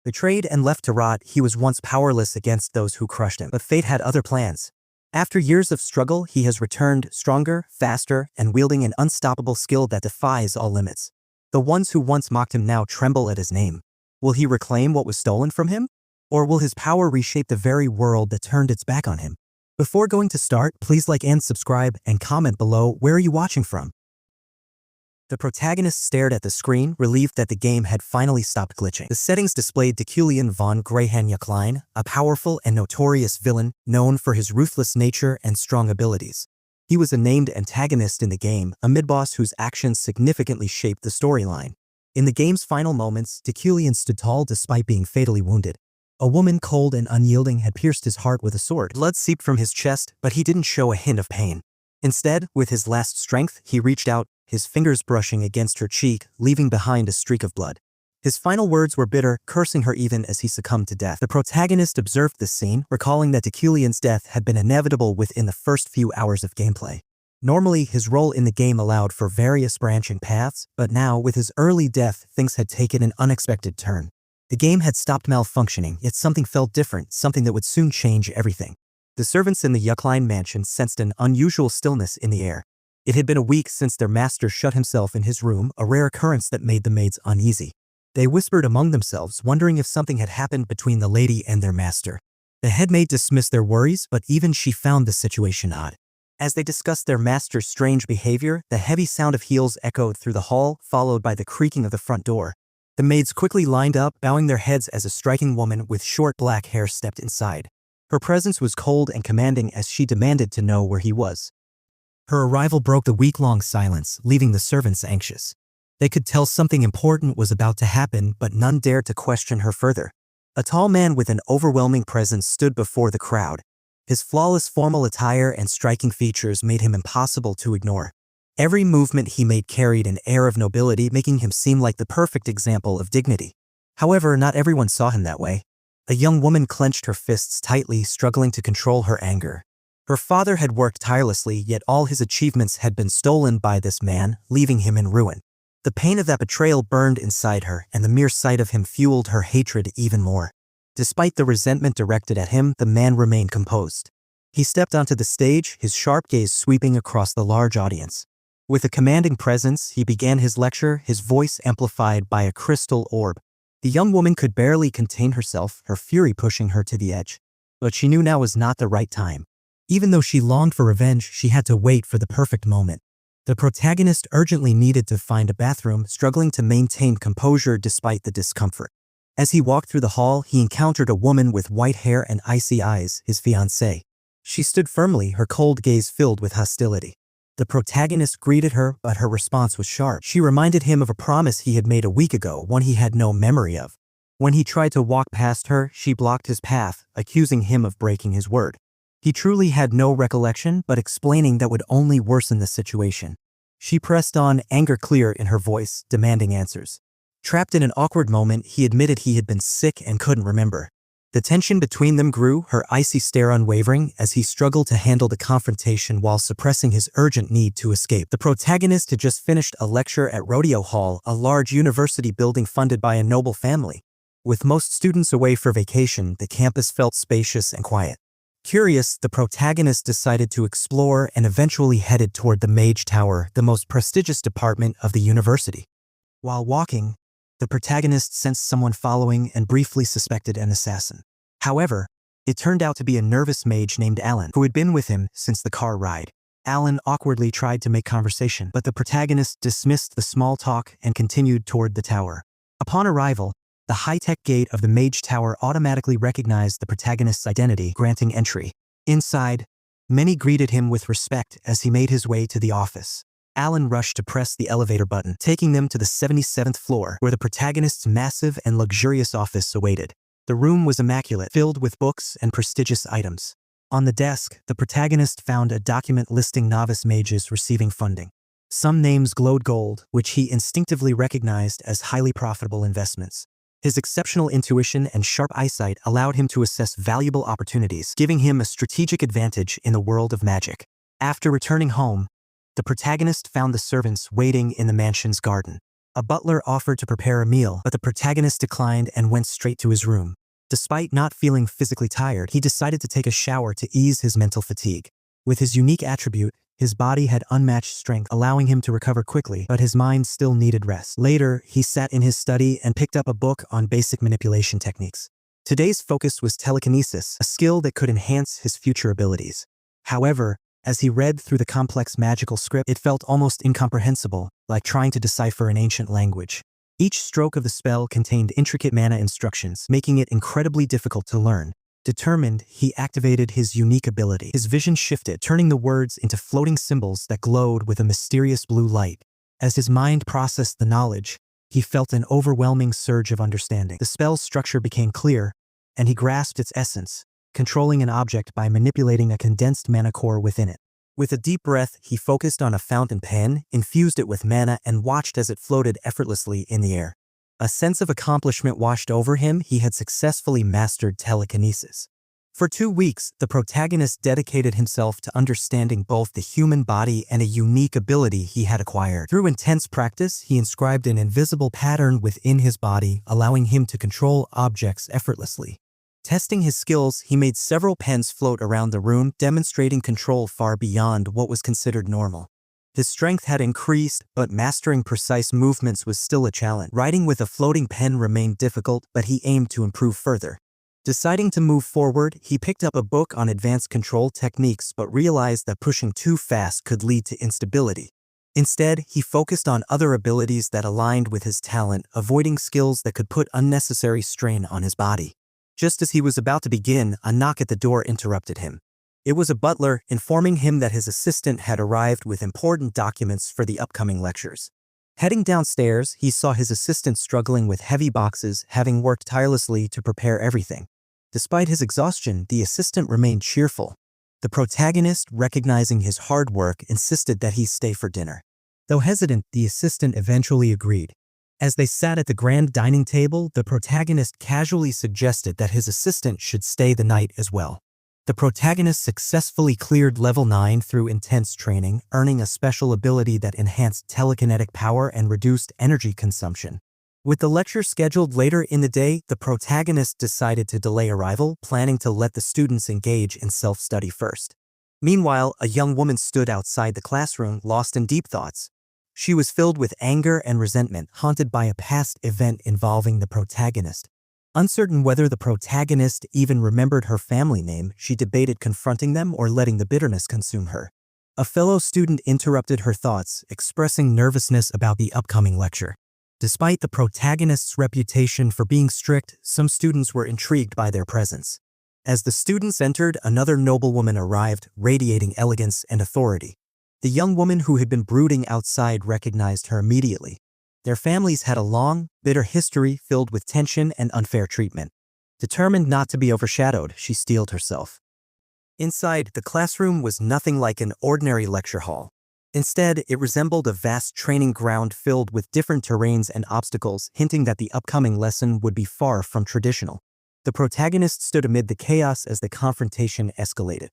Betrayed and left to rot, he was once powerless against those who crushed him. But fate had other plans. After years of struggle, he has returned stronger, faster, and wielding an unstoppable skill that defies all limits. The ones who once mocked him now tremble at his name. Will he reclaim what was stolen from him? Or will his power reshape the very world that turned its back on him? Before going to start, please like and subscribe and comment below where are you watching from. The protagonist stared at the screen, relieved that the game had finally stopped glitching. The settings displayed Teculian von Greyhanjaklein, a powerful and notorious villain known for his ruthless nature and strong abilities. He was a named antagonist in the game, a mid-boss whose actions significantly shaped the storyline. In the game's final moments, Teculian stood tall despite being fatally wounded. A woman cold and unyielding had pierced his heart with a sword. Blood seeped from his chest, but he didn't show a hint of pain. Instead, with his last strength, he reached out, his fingers brushing against her cheek, leaving behind a streak of blood. His final words were bitter, cursing her even as he succumbed to death. The protagonist observed this scene, recalling that Teculian's death had been inevitable within the first few hours of gameplay. Normally, his role in the game allowed for various branching paths, but now, with his early death, things had taken an unexpected turn. The game had stopped malfunctioning, yet something felt different, something that would soon change everything. The servants in the Jaklein mansion sensed an unusual stillness in the air. It had been a week since their master shut himself in his room, a rare occurrence that made the maids uneasy. They whispered among themselves, wondering if something had happened between the lady and their master. The head maid dismissed their worries, but even she found the situation odd. As they discussed their master's strange behavior, the heavy sound of heels echoed through the hall, followed by the creaking of the front door. The maids quickly lined up, bowing their heads as a striking woman with short black hair stepped inside. Her presence was cold and commanding as she demanded to know where he was. Her arrival broke the week-long silence, leaving the servants anxious. They could tell something important was about to happen, but none dared to question her further. A tall man with an overwhelming presence stood before the crowd. His flawless formal attire and striking features made him impossible to ignore. Every movement he made carried an air of nobility, making him seem like the perfect example of dignity. However, not everyone saw him that way. A young woman clenched her fists tightly, struggling to control her anger. Her father had worked tirelessly, yet all his achievements had been stolen by this man, leaving him in ruin. The pain of that betrayal burned inside her, and the mere sight of him fueled her hatred even more. Despite the resentment directed at him, the man remained composed. He stepped onto the stage, his sharp gaze sweeping across the large audience. With a commanding presence, he began his lecture, his voice amplified by a crystal orb. The young woman could barely contain herself, her fury pushing her to the edge. But she knew now was not the right time. Even though she longed for revenge, she had to wait for the perfect moment. The protagonist urgently needed to find a bathroom, struggling to maintain composure despite the discomfort. As he walked through the hall, he encountered a woman with white hair and icy eyes, his fiancée. She stood firmly, her cold gaze filled with hostility. The protagonist greeted her, but her response was sharp. She reminded him of a promise he had made a week ago, one he had no memory of. When he tried to walk past her, she blocked his path, accusing him of breaking his word. He truly had no recollection, but explaining that would only worsen the situation. She pressed on, anger clear in her voice, demanding answers. Trapped in an awkward moment, he admitted he had been sick and couldn't remember. The tension between them grew, her icy stare unwavering, as he struggled to handle the confrontation while suppressing his urgent need to escape. The protagonist had just finished a lecture at Rodeo Hall, a large university building funded by a noble family. With most students away for vacation, the campus felt spacious and quiet. Curious, the protagonist decided to explore and eventually headed toward the Mage Tower, the most prestigious department of the university. While walking, the protagonist sensed someone following and briefly suspected an assassin. However, it turned out to be a nervous mage named Alan, who had been with him since the car ride. Alan awkwardly tried to make conversation, but the protagonist dismissed the small talk and continued toward the tower. Upon arrival, the high-tech gate of the Mage Tower automatically recognized the protagonist's identity, granting entry. Inside, many greeted him with respect as he made his way to the office. Alan rushed to press the elevator button, taking them to the 77th floor, where the protagonist's massive and luxurious office awaited. The room was immaculate, filled with books and prestigious items. On the desk, the protagonist found a document listing novice mages receiving funding. Some names glowed gold, which he instinctively recognized as highly profitable investments. His exceptional intuition and sharp eyesight allowed him to assess valuable opportunities, giving him a strategic advantage in the world of magic. After returning home, the protagonist found the servants waiting in the mansion's garden. A butler offered to prepare a meal, but the protagonist declined and went straight to his room. Despite not feeling physically tired, he decided to take a shower to ease his mental fatigue. With his unique attribute, his body had unmatched strength, allowing him to recover quickly, but his mind still needed rest. Later, he sat in his study and picked up a book on basic manipulation techniques. Today's focus was telekinesis, a skill that could enhance his future abilities. However, as he read through the complex magical script, it felt almost incomprehensible, like trying to decipher an ancient language. Each stroke of the spell contained intricate mana instructions, making it incredibly difficult to learn. Determined, he activated his unique ability. His vision shifted, turning the words into floating symbols that glowed with a mysterious blue light. As his mind processed the knowledge, he felt an overwhelming surge of understanding. The spell's structure became clear, and he grasped its essence, controlling an object by manipulating a condensed mana core within it. With a deep breath, he focused on a fountain pen, infused it with mana, and watched as it floated effortlessly in the air. A sense of accomplishment washed over him. He had successfully mastered telekinesis. For 2 weeks, the protagonist dedicated himself to understanding both the human body and a unique ability he had acquired. Through intense practice, he inscribed an invisible pattern within his body, allowing him to control objects effortlessly. Testing his skills, he made several pens float around the room, demonstrating control far beyond what was considered normal. His strength had increased, but mastering precise movements was still a challenge. Writing with a floating pen remained difficult, but he aimed to improve further. Deciding to move forward, he picked up a book on advanced control techniques but realized that pushing too fast could lead to instability. Instead, he focused on other abilities that aligned with his talent, avoiding skills that could put unnecessary strain on his body. Just as he was about to begin, a knock at the door interrupted him. It was a butler, informing him that his assistant had arrived with important documents for the upcoming lectures. Heading downstairs, he saw his assistant struggling with heavy boxes, having worked tirelessly to prepare everything. Despite his exhaustion, the assistant remained cheerful. The protagonist, recognizing his hard work, insisted that he stay for dinner. Though hesitant, the assistant eventually agreed. As they sat at the grand dining table, the protagonist casually suggested that his assistant should stay the night as well. The protagonist successfully cleared level 9 through intense training, earning a special ability that enhanced telekinetic power and reduced energy consumption. With the lecture scheduled later in the day, the protagonist decided to delay arrival, planning to let the students engage in self-study first. Meanwhile, a young woman stood outside the classroom, lost in deep thoughts. She was filled with anger and resentment, haunted by a past event involving the protagonist. Uncertain whether the protagonist even remembered her family name, she debated confronting them or letting the bitterness consume her. A fellow student interrupted her thoughts, expressing nervousness about the upcoming lecture. Despite the protagonist's reputation for being strict, some students were intrigued by their presence. As the students entered, another noblewoman arrived, radiating elegance and authority. The young woman who had been brooding outside recognized her immediately. Their families had a long, bitter history filled with tension and unfair treatment. Determined not to be overshadowed, she steeled herself. Inside, the classroom was nothing like an ordinary lecture hall. Instead, it resembled a vast training ground filled with different terrains and obstacles, hinting that the upcoming lesson would be far from traditional. The protagonist stood amid the chaos as the confrontation escalated.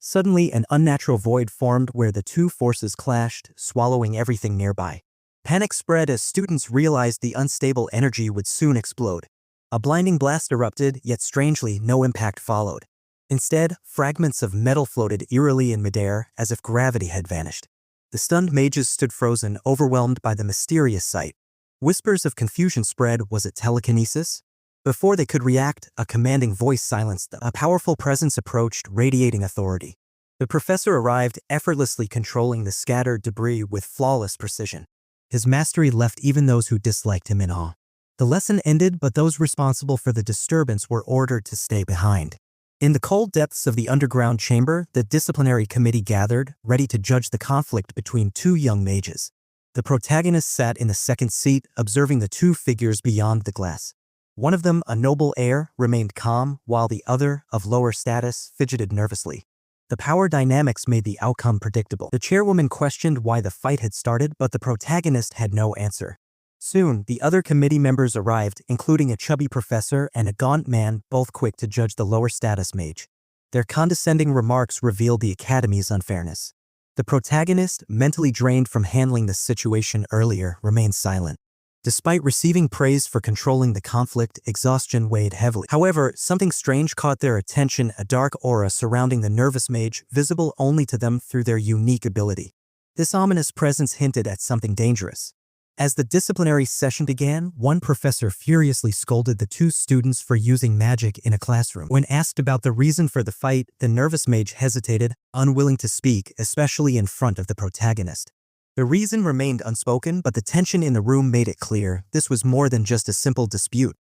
Suddenly, an unnatural void formed where the two forces clashed, swallowing everything nearby. Panic spread as students realized the unstable energy would soon explode. A blinding blast erupted, yet strangely, no impact followed. Instead, fragments of metal floated eerily in midair, as if gravity had vanished. The stunned mages stood frozen, overwhelmed by the mysterious sight. Whispers of confusion spread. Was it telekinesis? Before they could react, a commanding voice silenced them. A powerful presence approached, radiating authority. The professor arrived, effortlessly controlling the scattered debris with flawless precision. His mastery left even those who disliked him in awe. The lesson ended, but those responsible for the disturbance were ordered to stay behind. In the cold depths of the underground chamber, the disciplinary committee gathered, ready to judge the conflict between two young mages. The protagonist sat in the second seat, observing the two figures beyond the glass. One of them, a noble heir, remained calm, while the other, of lower status, fidgeted nervously. The power dynamics made the outcome predictable. The chairwoman questioned why the fight had started, but the protagonist had no answer. Soon, the other committee members arrived, including a chubby professor and a gaunt man, both quick to judge the lower status mage. Their condescending remarks revealed the academy's unfairness. The protagonist, mentally drained from handling the situation earlier, remained silent. Despite receiving praise for controlling the conflict, exhaustion weighed heavily. However, something strange caught their attention, a dark aura surrounding the nervous mage, visible only to them through their unique ability. This ominous presence hinted at something dangerous. As the disciplinary session began, one professor furiously scolded the two students for using magic in a classroom. When asked about the reason for the fight, the nervous mage hesitated, unwilling to speak, especially in front of the protagonist. The reason remained unspoken, but the tension in the room made it clear this was more than just a simple dispute.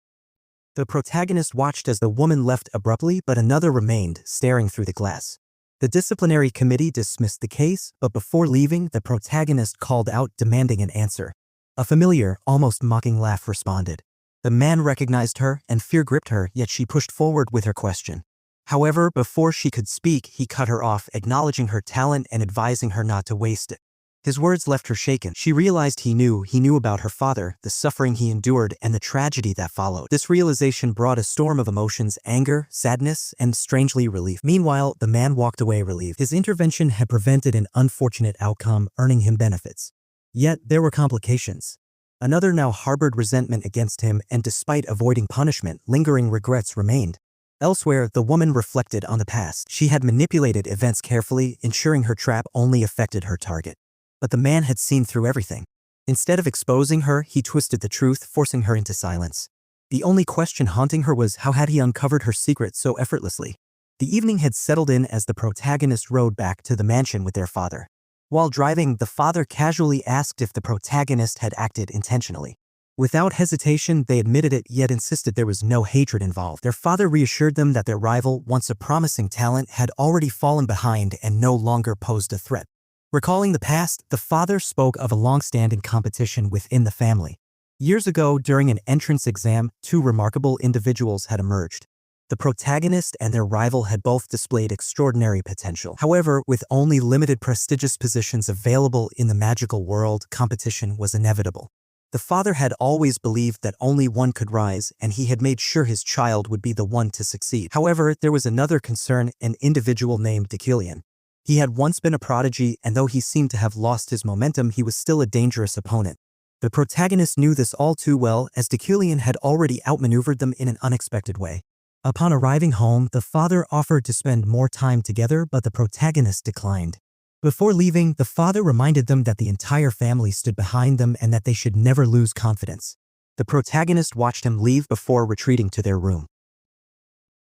The protagonist watched as the woman left abruptly, but another remained, staring through the glass. The disciplinary committee dismissed the case, but before leaving, the protagonist called out, demanding an answer. A familiar, almost mocking laugh responded. The man recognized her, and fear gripped her, yet she pushed forward with her question. However, before she could speak, he cut her off, acknowledging her talent and advising her not to waste it. His words left her shaken. She realized he knew about her father, the suffering he endured, and the tragedy that followed. This realization brought a storm of emotions, anger, sadness, and strangely relief. Meanwhile, the man walked away relieved. His intervention had prevented an unfortunate outcome, earning him benefits. Yet, there were complications. Another now harbored resentment against him, and despite avoiding punishment, lingering regrets remained. Elsewhere, the woman reflected on the past. She had manipulated events carefully, ensuring her trap only affected her target. But the man had seen through everything. Instead of exposing her, he twisted the truth, forcing her into silence. The only question haunting her was how had he uncovered her secret so effortlessly? The evening had settled in as the protagonist rode back to the mansion with their father. While driving, the father casually asked if the protagonist had acted intentionally. Without hesitation, they admitted it, yet insisted there was no hatred involved. Their father reassured them that their rival, once a promising talent, had already fallen behind and no longer posed a threat. Recalling the past, the father spoke of a long-standing competition within the family. Years ago, during an entrance exam, two remarkable individuals had emerged. The protagonist and their rival had both displayed extraordinary potential. However, with only limited prestigious positions available in the magical world, competition was inevitable. The father had always believed that only one could rise, and he had made sure his child would be the one to succeed. However, there was another concern, an individual named Dekilian. He had once been a prodigy, and though he seemed to have lost his momentum, he was still a dangerous opponent. The protagonist knew this all too well, as Dekilian had already outmaneuvered them in an unexpected way. Upon arriving home, the father offered to spend more time together, but the protagonist declined. Before leaving, the father reminded them that the entire family stood behind them and that they should never lose confidence. The protagonist watched him leave before retreating to their room.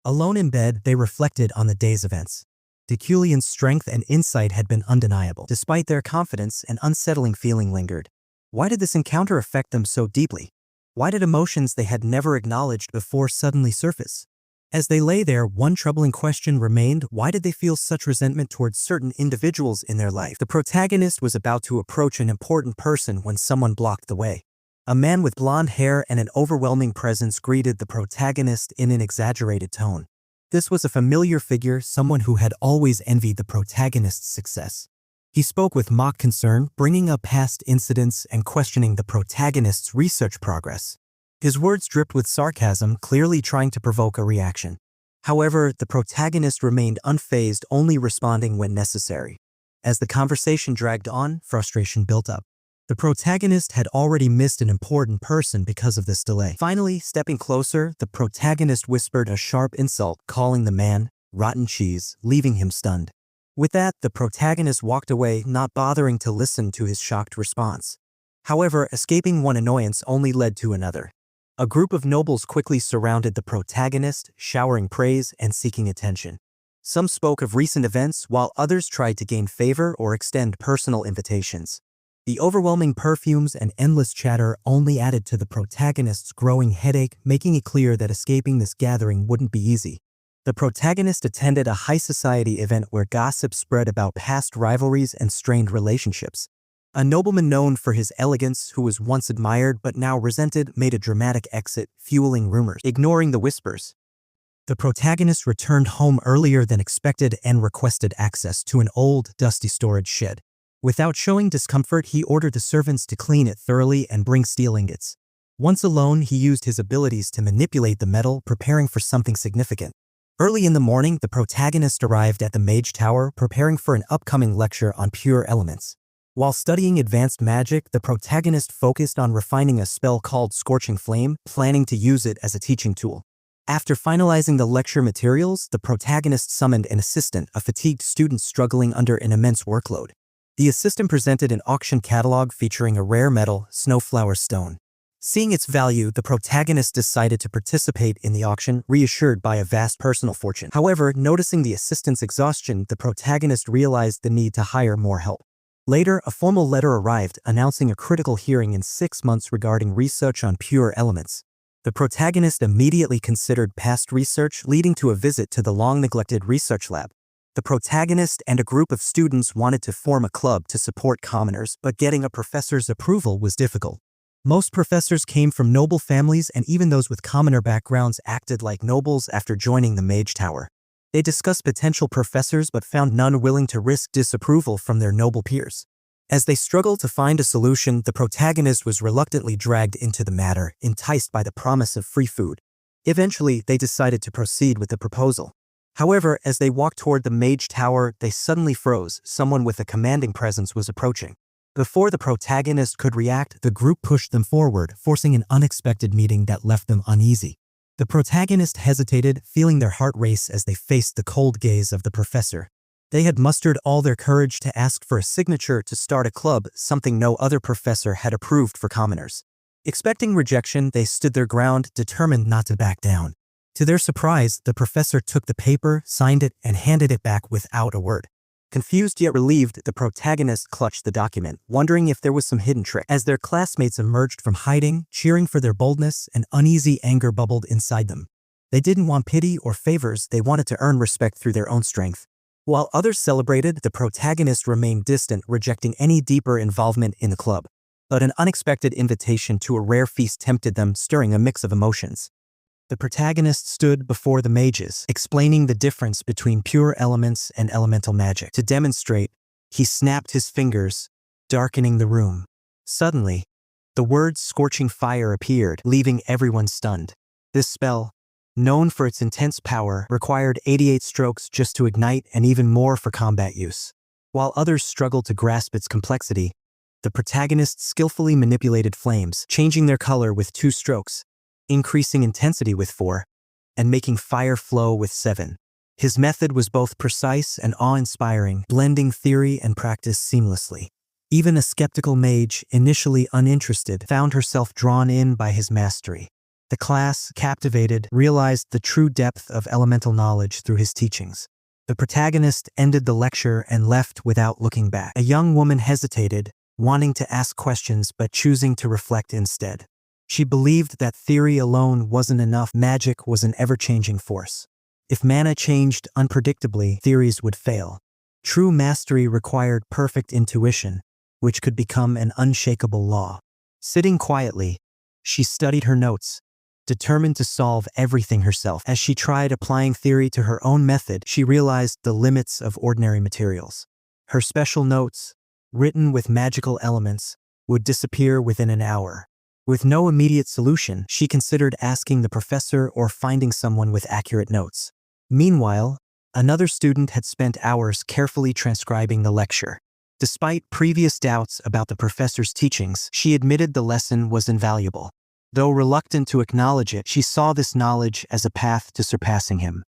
Alone in bed, they reflected on the day's events. Dekilian's strength and insight had been undeniable. Despite their confidence, an unsettling feeling lingered. Why did this encounter affect them so deeply? Why did emotions they had never acknowledged before suddenly surface? As they lay there, one troubling question remained: why did they feel such resentment towards certain individuals in their life? The protagonist was about to approach an important person when someone blocked the way. A man with blonde hair and an overwhelming presence greeted the protagonist in an exaggerated tone. This was a familiar figure, someone who had always envied the protagonist's success. He spoke with mock concern, bringing up past incidents and questioning the protagonist's research progress. His words dripped with sarcasm, clearly trying to provoke a reaction. However, the protagonist remained unfazed, only responding when necessary. As the conversation dragged on, frustration built up. The protagonist had already missed an important person because of this delay. Finally, stepping closer, the protagonist whispered a sharp insult, calling the man rotten cheese, leaving him stunned. With that, the protagonist walked away, not bothering to listen to his shocked response. However, escaping one annoyance only led to another. A group of nobles quickly surrounded the protagonist, showering praise and seeking attention. Some spoke of recent events, while others tried to gain favor or extend personal invitations. The overwhelming perfumes and endless chatter only added to the protagonist's growing headache, making it clear that escaping this gathering wouldn't be easy. The protagonist attended a high society event where gossip spread about past rivalries and strained relationships. A nobleman known for his elegance, who was once admired but now resented, made a dramatic exit, fueling rumors. Ignoring the whispers, the protagonist returned home earlier than expected and requested access to an old, dusty storage shed. Without showing discomfort, he ordered the servants to clean it thoroughly and bring steel ingots. Once alone, he used his abilities to manipulate the metal, preparing for something significant. Early in the morning, the protagonist arrived at the Mage Tower, preparing for an upcoming lecture on pure elements. While studying advanced magic, the protagonist focused on refining a spell called Scorching Flame, planning to use it as a teaching tool. After finalizing the lecture materials, the protagonist summoned an assistant, a fatigued student struggling under an immense workload. The assistant presented an auction catalog featuring a rare metal, Snowflower Stone. Seeing its value, the protagonist decided to participate in the auction, reassured by a vast personal fortune. However, noticing the assistant's exhaustion, the protagonist realized the need to hire more help. Later, a formal letter arrived announcing a critical hearing in 6 months regarding research on pure elements. The protagonist immediately considered past research, leading to a visit to the long-neglected research lab. The protagonist and a group of students wanted to form a club to support commoners, but getting a professor's approval was difficult. Most professors came from noble families, and even those with commoner backgrounds acted like nobles after joining the Mage Tower. They discussed potential professors but found none willing to risk disapproval from their noble peers. As they struggled to find a solution, the protagonist was reluctantly dragged into the matter, enticed by the promise of free food. Eventually, they decided to proceed with the proposal. However, as they walked toward the Mage Tower, they suddenly froze. Someone with a commanding presence was approaching. Before the protagonist could react, the group pushed them forward, forcing an unexpected meeting that left them uneasy. The protagonist hesitated, feeling their heart race as they faced the cold gaze of the professor. They had mustered all their courage to ask for a signature to start a club, something no other professor had approved for commoners. Expecting rejection, they stood their ground, determined not to back down. To their surprise, the professor took the paper, signed it, and handed it back without a word. Confused yet relieved, the protagonist clutched the document, wondering if there was some hidden trick. As their classmates emerged from hiding, cheering for their boldness, an uneasy anger bubbled inside them. They didn't want pity or favors, they wanted to earn respect through their own strength. While others celebrated, the protagonist remained distant, rejecting any deeper involvement in the club. But an unexpected invitation to a rare feast tempted them, stirring a mix of emotions. The protagonist stood before the mages, explaining the difference between pure elements and elemental magic. To demonstrate, he snapped his fingers, darkening the room. Suddenly, the word Scorching Fire appeared, leaving everyone stunned. This spell, known for its intense power, required 88 strokes just to ignite and even more for combat use. While others struggled to grasp its complexity, the protagonist skillfully manipulated flames, changing their color with 2 strokes, increasing intensity with 4, and making fire flow with 7. His method was both precise and awe-inspiring, blending theory and practice seamlessly. Even a skeptical mage, initially uninterested, found herself drawn in by his mastery. The class, captivated, realized the true depth of elemental knowledge through his teachings. The protagonist ended the lecture and left without looking back. A young woman hesitated, wanting to ask questions but choosing to reflect instead. She believed that theory alone wasn't enough. Magic was an ever-changing force. If mana changed unpredictably, theories would fail. True mastery required perfect intuition, which could become an unshakable law. Sitting quietly, she studied her notes, determined to solve everything herself. As she tried applying theory to her own method, she realized the limits of ordinary materials. Her special notes, written with magical elements, would disappear within an hour. With no immediate solution, she considered asking the professor or finding someone with accurate notes. Meanwhile, another student had spent hours carefully transcribing the lecture. Despite previous doubts about the professor's teachings, she admitted the lesson was invaluable. Though reluctant to acknowledge it, she saw this knowledge as a path to surpassing him.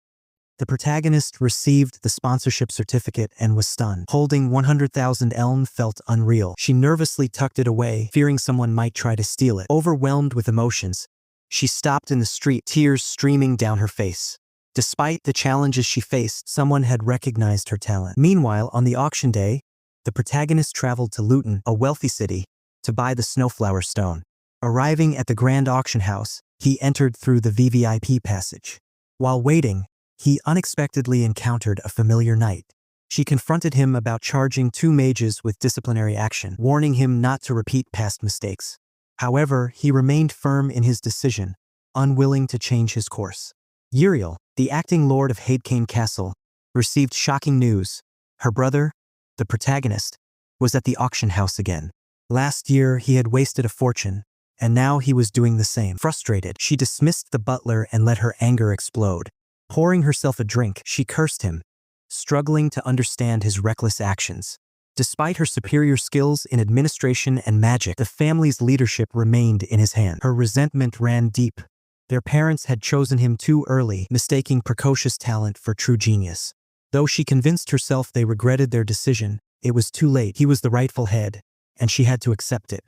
The protagonist received the sponsorship certificate and was stunned. Holding 100,000 elm felt unreal. She nervously tucked it away, fearing someone might try to steal it. Overwhelmed with emotions, she stopped in the street, tears streaming down her face. Despite the challenges she faced, someone had recognized her talent. Meanwhile, on the auction day, the protagonist traveled to Luton, a wealthy city, to buy the Snowflower Stone. Arriving at the grand auction house, he entered through the VVIP passage. While waiting, he unexpectedly encountered a familiar knight. She confronted him about charging 2 mages with disciplinary action, warning him not to repeat past mistakes. However, he remained firm in his decision, unwilling to change his course. Uriel, the acting lord of Hadecane Castle, received shocking news. Her brother, the protagonist, was at the auction house again. Last year, he had wasted a fortune, and now he was doing the same. Frustrated, she dismissed the butler and let her anger explode. Pouring herself a drink, she cursed him, struggling to understand his reckless actions. Despite her superior skills in administration and magic, the family's leadership remained in his hand. Her resentment ran deep. Their parents had chosen him too early, mistaking precocious talent for true genius. Though she convinced herself they regretted their decision, it was too late. He was the rightful head, and she had to accept it.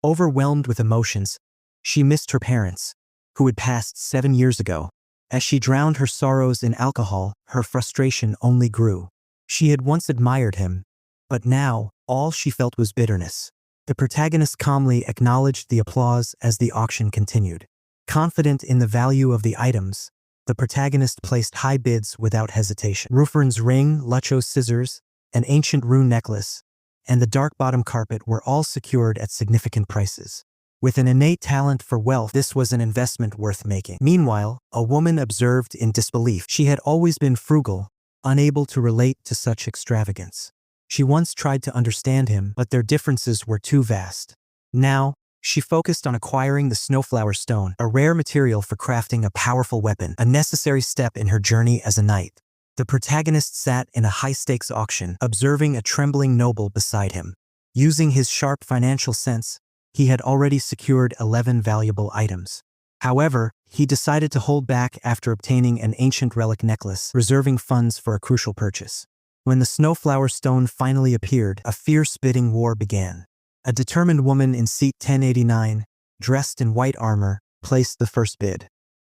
Overwhelmed with emotions, she missed her parents, who had passed 7 years ago. As she drowned her sorrows in alcohol, her frustration only grew. She had once admired him, but now, all she felt was bitterness. The protagonist calmly acknowledged the applause as the auction continued. Confident in the value of the items, the protagonist placed high bids without hesitation. Rufern's ring, Lucho's scissors, an ancient rune necklace, and the dark bottom carpet were all secured at significant prices. With an innate talent for wealth, this was an investment worth making. Meanwhile, a woman observed in disbelief. She had always been frugal, unable to relate to such extravagance. She once tried to understand him, but their differences were too vast. Now, she focused on acquiring the snowflower stone, a rare material for crafting a powerful weapon, a necessary step in her journey as a knight. The protagonist sat in a high-stakes auction, observing a trembling noble beside him. Using his sharp financial sense, he had already secured 11 valuable items. However, he decided to hold back after obtaining an ancient relic necklace, reserving funds for a crucial purchase. When the snowflower stone finally appeared, a fierce bidding war began. A determined woman in seat 1089, dressed in white armor, placed the first bid.